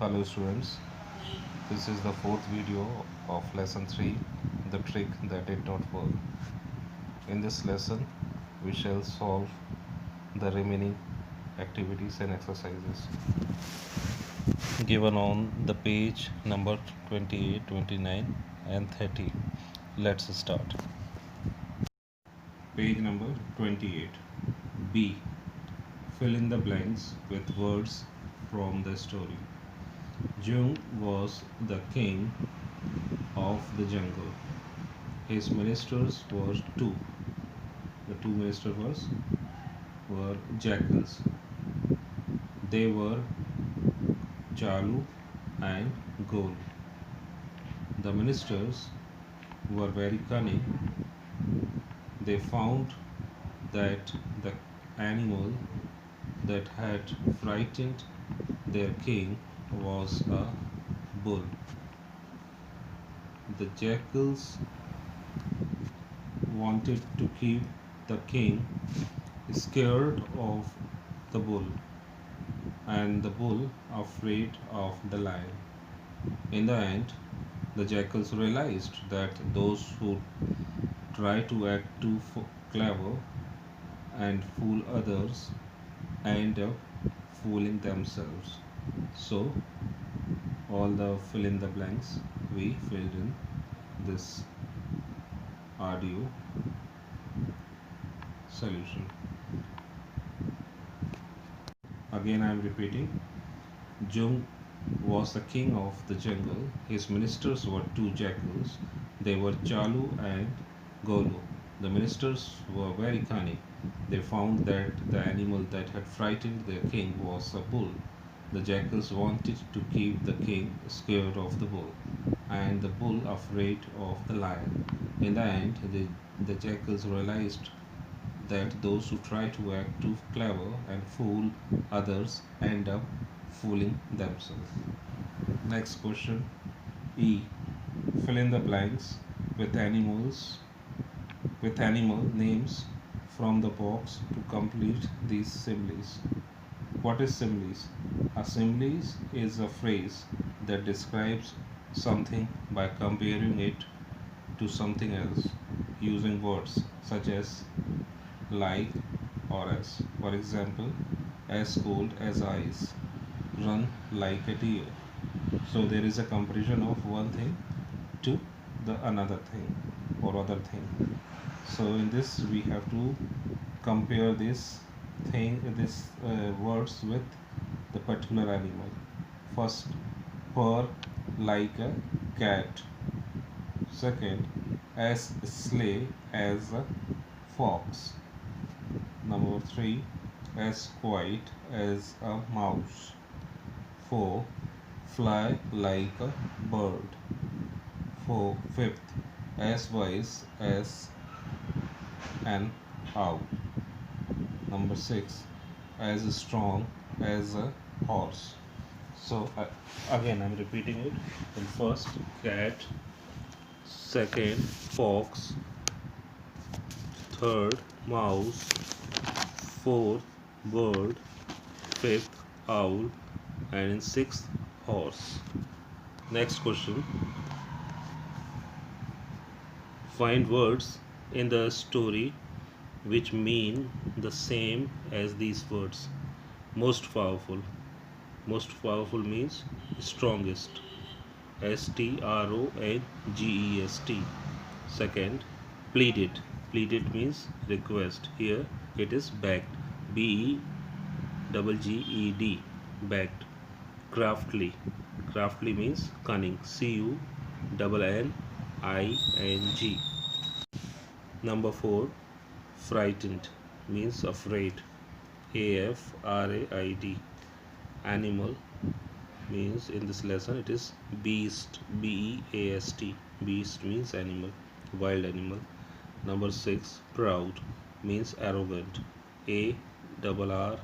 Hello students, this is the fourth video of lesson 3, the trick that did not work. In this lesson, we shall solve the remaining activities and exercises given on the page number 28, 29 and 30. Let's start. Page number 28. B. Fill in the blanks with words from the story. Jung was the king of the jungle. His ministers were two. The two ministers were jackals. They were Chalu and Gol. The ministers were very cunning. They found that the animal that had frightened their king was a bull. The jackals wanted to keep the king scared of the bull and the bull afraid of the lion. In the end, the jackals realized that those who try to act too clever and fool others end up fooling themselves. So, all the fill in the blanks we filled in this audio solution. Again, I am repeating. Jung was the king of the jungle. His ministers were two jackals. They were Chalu and Golu. The ministers were very cunning. They found that the animal that had frightened their king was a bull. The jackals wanted to keep the king scared of the bull, and the bull afraid of the lion. In the end, the jackals realized that those who try to act too clever and fool others end up fooling themselves. Next question. E. Fill in the blanks with animal names from the box to complete these similes. What is similes? A simile is a phrase that describes something by comparing it to something else using words such as like or as. For example, as cold as ice, run like a deer. So there is a comparison of one thing to the another thing or other thing. So in this we have to compare this words with the particular animal. First, purr like a cat. Second, as slay as a fox. Number 3, as quiet as a mouse. 4, fly like a bird. 4. Fifth, as wise as an owl. Number 6, as strong as a horse. So again I'm repeating it. In first, cat. Second, fox. Third, mouse. Fourth, bird. Fifth, owl. And in sixth, horse. Next question. Find words in the story which mean the same as these words. Most powerful. Most powerful means strongest. STRONGEST. Second, pleaded. Pleaded means request. Here it is begged. BEGGED. Begged. Craftily. Craftily means cunning. CUNNING. Number 4, frightened means afraid. AFRAID. Animal means in this lesson it is beast. BEAST. Beast means animal, wild animal. Number 6, proud means arrogant. ARROGANT.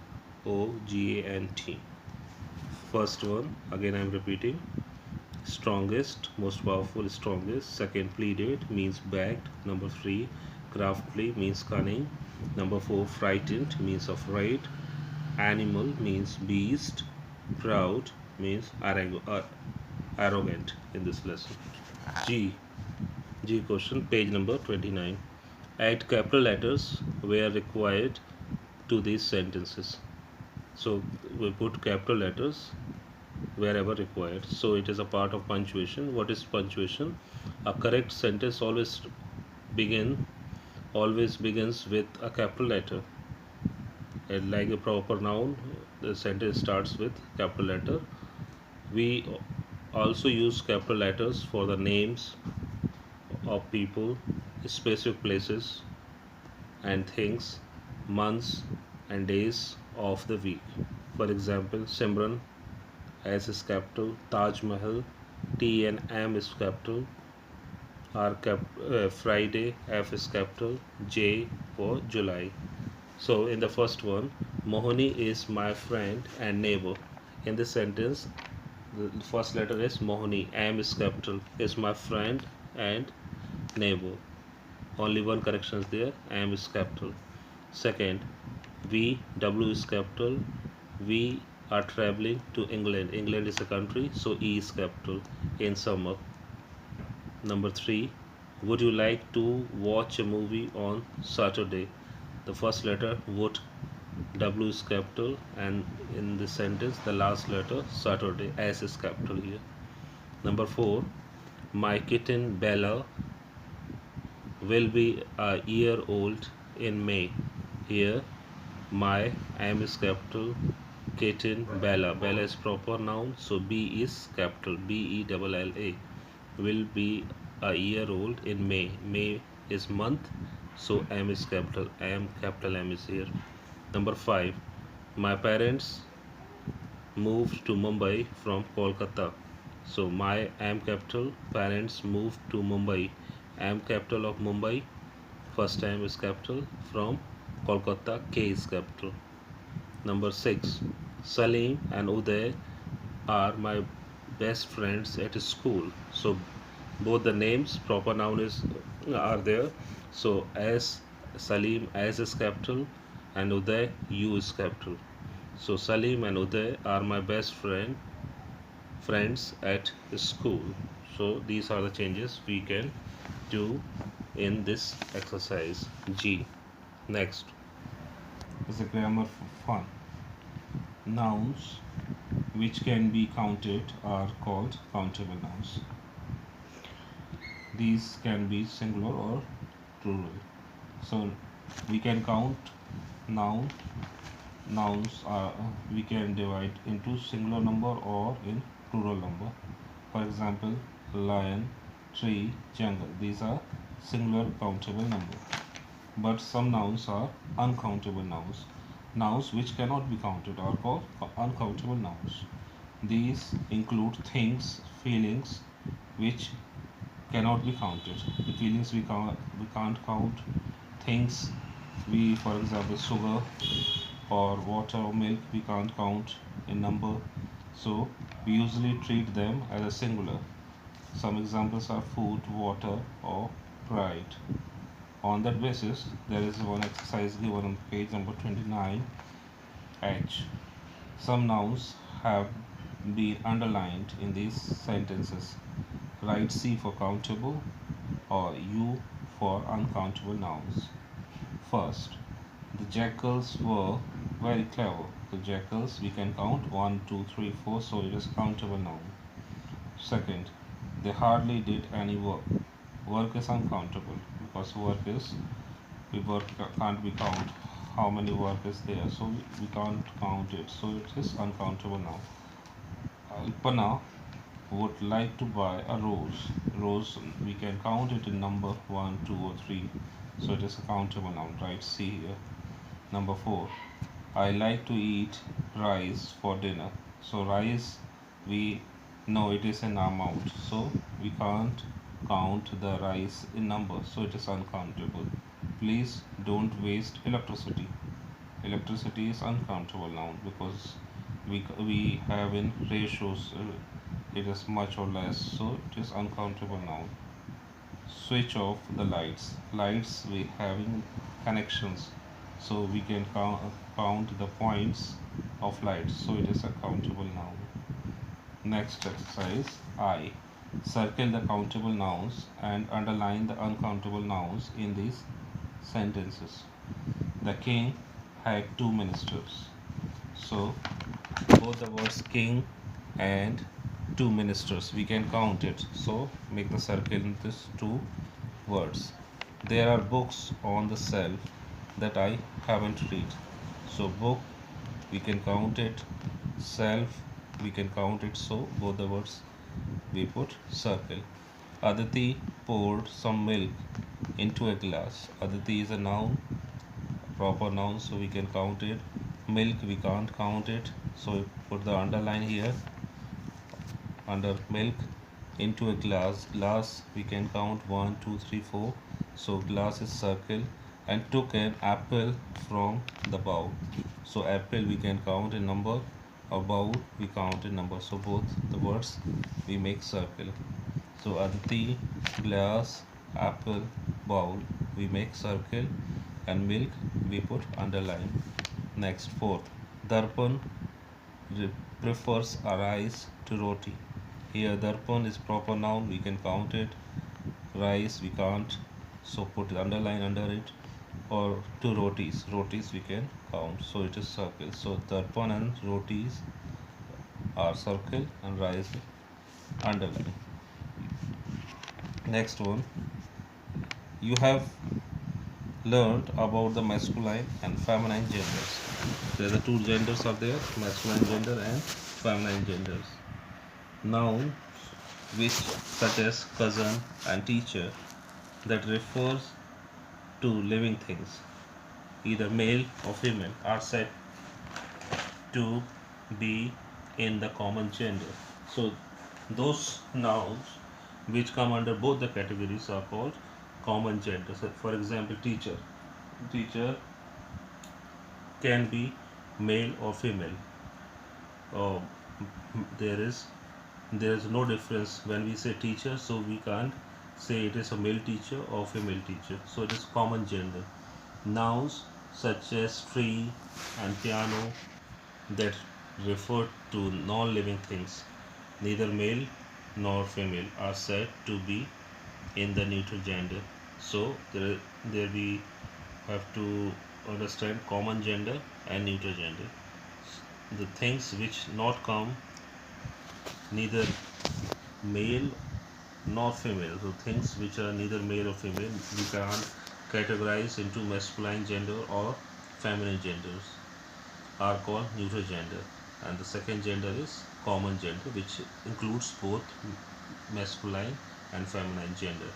First one, again I am repeating. Strongest, most powerful, strongest. Second, pleaded means begged. Number 3, craftily means cunning. Number 4, frightened means afraid. Animal means beast. Proud means arrogant in this lesson. G. G question, page number 29. Add capital letters where required to these sentences. So we put capital letters wherever required. So it is a part of punctuation. What is punctuation? A correct sentence begin always begins with a capital letter. And like a proper noun, the sentence starts with capital letter. We also use capital letters for the names of people, specific places and things, months and days of the week. For example, Simran, S is capital, Taj Mahal, T and M is capital, Friday, F is capital, J for July. So in the first one, Mohini is my friend and neighbor. In this sentence, the first letter is Mohini, M is capital, is my friend and neighbor. Only one correction is there, M is capital. Second, W is capital. We are traveling to England. England is a country, so E is capital in summer. Number 3, would you like to watch a movie on Saturday? The first letter would, W is capital, and in this sentence the last letter Saturday, S is capital here. Number 4, my kitten Bella will be a year old in May. Here my M is capital, kitten Bella. Bella is proper noun, so B is capital, Bella will be a year old in May. May is month, so M is capital, capital M is here. Number 5, my parents moved to Mumbai from Kolkata. So my M capital, parents moved to Mumbai. M capital of Mumbai, first time is capital, from Kolkata, K is capital. Number 6, Salim and Uday are my best friends at school. So both the names, proper noun is are there. So as Salim, as is capital, and Uday, U is capital. So Salim and Uday are my best friends at school. So these are the changes we can do in this exercise G. Next is a grammar for fun. Nouns which can be counted are called countable nouns. These can be singular or plural. So we can count noun. Nouns are we can divide into singular number or in plural number. For example, lion, tree, jungle. These are singular countable number. But some nouns are uncountable nouns. Nouns which cannot be counted are called uncountable nouns. These include things, feelings, which cannot be counted. The feelings we can't count. Things, we, for example, sugar or water or milk, we can't count in number. So we usually treat them as a singular. Some examples are food, water, or pride. On that basis, there is one exercise given on page number 29. H. Some nouns have been underlined in these sentences. Write C for countable or U for uncountable nouns. First, the jackals were very clever. The jackals, we can count 1, 2, 3, 4, so it is countable noun. Second, they hardly did any work. Work is uncountable because work can't be count how many work is there, so we can't count it, so it is uncountable now. Alpana would like to buy a rose. Rose, we can count it in number 1, 2, or 3, so it is a countable noun. Right, see here. Number 4, I like to eat rice for dinner. So rice, we know it is an amount, so we can't count the rice in number, so it is uncountable. Please don't waste electricity. Electricity is uncountable noun because we have in ratios, it is much or less, so it is uncountable noun. Switch off the lights. Lights, we having connections, so we can count the points of light, so it is a countable noun. Next exercise I. Circle the countable nouns and underline the uncountable nouns in these sentences. The king had two ministers. So both the words king and two ministers, we can count it. So make the circle in these two words. There are books on the shelf that I haven't read. So book, we can count it. Shelf, we can count it. So both the words we put circle. Aditi poured some milk into a glass. Aditi is a noun, proper noun, so we can count it. Milk, we can't count it, so we put the underline here under milk. Into a glass, glass we can count 1 2 3 4, so glass is circle. And took an apple from the bowl, so apple we can count in number, or bowl we count in number, so both the words we make circle. So Aditi, glass, apple, bowl, we make circle, and milk we put underline. Next, fourth, Darpan prefers a rice to roti. Here Darpan is proper noun, we can count it. Rice we can't, so put underline under it. Or to rotis, rotis we can count, so it is circle. So Darpan and rotis are circle and rice underline. Next one, you have learned about the masculine and feminine genders. There are two genders are there, masculine gender and feminine genders. Nouns which such as cousin and teacher that refers to living things, either male or female, are said to be in the common gender. So those nouns which come under both the categories are called common gender. So for example, teacher. Teacher can be male or female. Uh, there is no difference when we say teacher, so we can't say it is a male teacher or female teacher. So it is common gender. Nouns such as tree and piano that refer to non-living things, neither male nor female, are said to be in the neutral gender. So there we have to understand common gender and neutral gender. The things which not come neither male nor female, so things which are neither male or female, we can't categorize into masculine gender or feminine genders, are called neutral gender. And the second gender is common gender, which includes both masculine and feminine gender.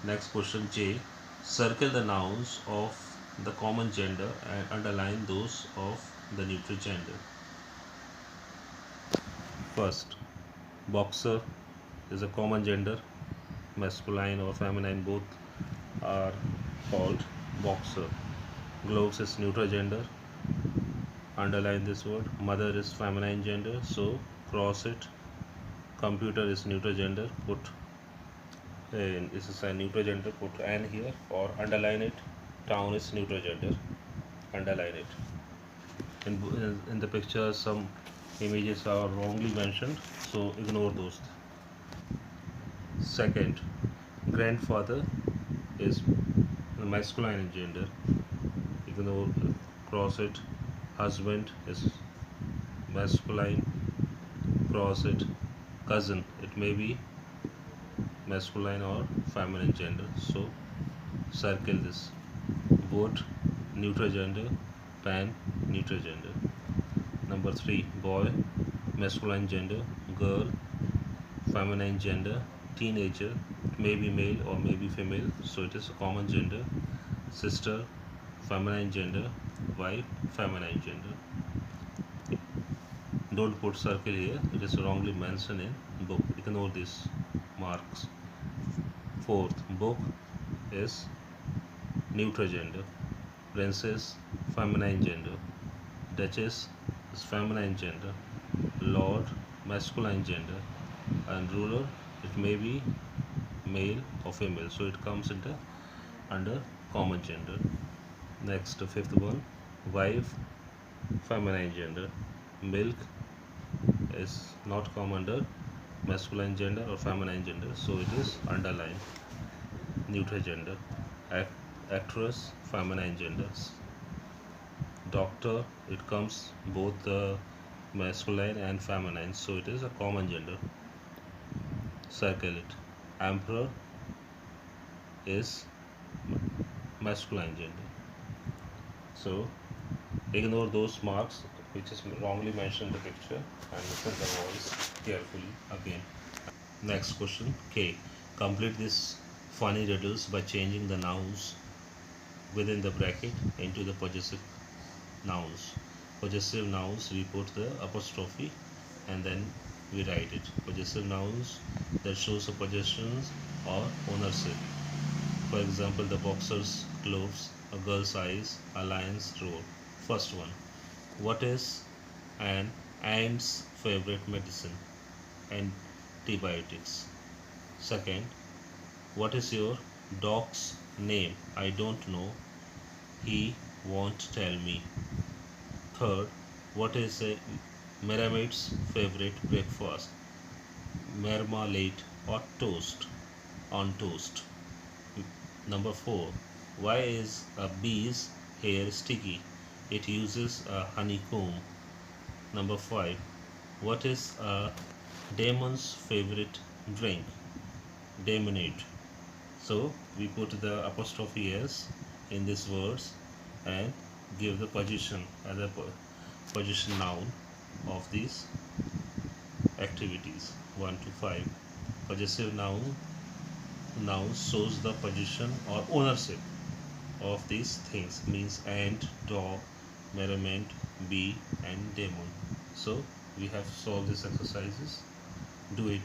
Next question J. Circle the nouns of the common gender and underline those of the neutral gender. First, boxer is a common gender, masculine or feminine both are called boxer. Gloves is neutral gender, underline this word. Mother is feminine gender, so cross it. Computer is neutral gender, put this is a neutral gender, put an here or underline it. Town is neutral gender, underline it. In the picture some images are wrongly mentioned, so ignore those. Second, grandfather is masculine in gender, ignore, cross it. Husband is masculine, cross it. Cousin, it may be masculine or feminine gender, so circle this. Vote, neutral gender. Pan, neutral gender. Number 3, boy, masculine gender. Girl, feminine gender. Teenager, it may be male or may be female, so it is a common gender. Sister, feminine gender. Wife, feminine gender. Don't put circle here, it is wrongly mentioned in book, ignore these marks. Fourth, book is neutral gender. Princess, feminine gender. Duchess is feminine gender. Lord, masculine gender. And ruler, it may be male or female, so it comes under common gender. Next, fifth one, wife feminine gender. Milk is not come under masculine gender or feminine gender, so it is underlined. Neutral gender. Actress, feminine genders. Doctor, it comes both the masculine and feminine, so it is a common gender. Circle it. Emperor is masculine gender. So ignore those marks which is wrongly mentioned in the picture and listen the voice carefully again. Next question K. Complete this funny riddles by changing the nouns within the bracket into the possessive nouns. Possessive nouns, we put the apostrophe and then we write it. Possessive nouns that shows a possession or ownership. For example, the boxer's gloves, a girl's eyes, a lion's roar. First one. What is an ant's favorite medicine? Antibiotics. Second, what is your dog's name? I don't know. He won't tell me. Third, what is a mermaid's favorite breakfast? Marmalade or toast? On toast. Number 4. Why is a bee's hair sticky? It uses a honeycomb. Number 5. What is a demon's favorite drink? Demonade. So we put the apostrophe s in these words and give the position as a position noun of these activities 1 to 5. Possessive noun shows the position or ownership of these things, means ant, dog, merriment, bee and demon. So we have solved these exercises. Do it